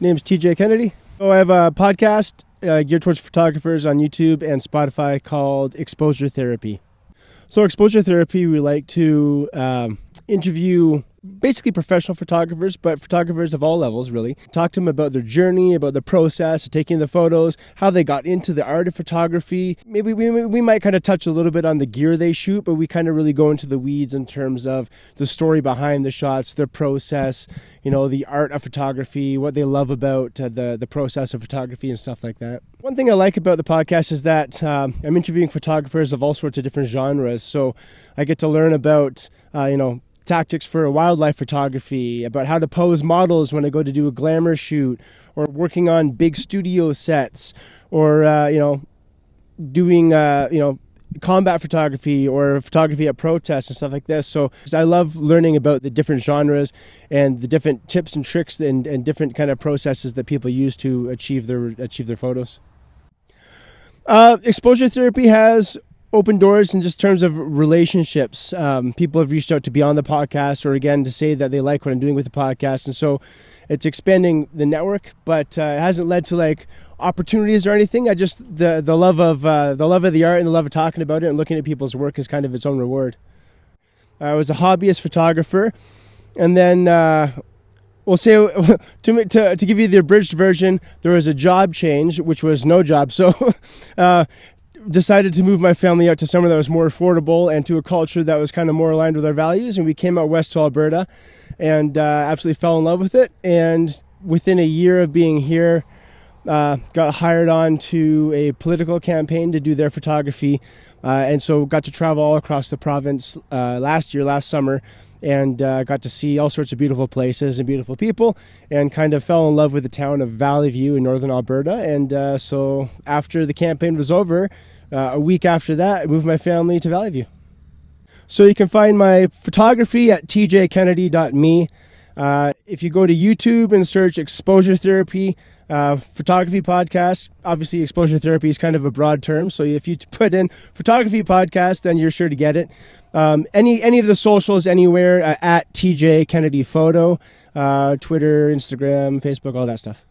Name's TJ Kennedy. I have a podcast geared towards photographers on YouTube and Spotify called Exposure Therapy. So Exposure Therapy, we like to interview basically professional photographers, but photographers of all levels, really. Talk to them about their journey, about the process of taking the photos, how they got into the art of photography. Maybe we might kind of touch a little bit on the gear they shoot, but we kind of really go into the weeds in terms of the story behind the shots, their process, the art of photography, what they love about the process of photography and stuff like that. One thing I like about the podcast is that I'm interviewing photographers of all sorts of different genres, so I get to learn about, tactics for wildlife photography, about how to pose models when I go to do a glamour shoot, or working on big studio sets, or doing combat photography or photography at protests and stuff like this. So I love learning about the different genres and the different tips and tricks and different kind of processes that people use to achieve their photos. Exposure Therapy has open doors in just terms of relationships. People have reached out to be on the podcast, or again to say that they like what I'm doing with the podcast, and so it's expanding the network. But it hasn't led to opportunities or anything. I just the love of the art and the love of talking about it and looking at people's work is kind of its own reward. I was a hobbyist photographer, and then we'll say to give you the abridged version, there was a job change, which was no job. So. Decided to move my family out to somewhere that was more affordable and to a culture that was kind of more aligned with our values, and we came out west to Alberta and absolutely fell in love with it. And within a year of being here, got hired on to a political campaign to do their photography, and so got to travel all across the province last summer, and got to see all sorts of beautiful places and beautiful people, and kind of fell in love with the town of Valley View in northern Alberta. And so after the campaign was over, a week after that, I moved my family to Valley View. So you can find my photography at tjkennedy.me. If you go to YouTube and search Exposure Therapy Photography Podcast, obviously Exposure Therapy is kind of a broad term, so if you put in Photography Podcast, then you're sure to get it. Any of the socials anywhere at TJ Kennedy Photo, Twitter, Instagram, Facebook, all that stuff.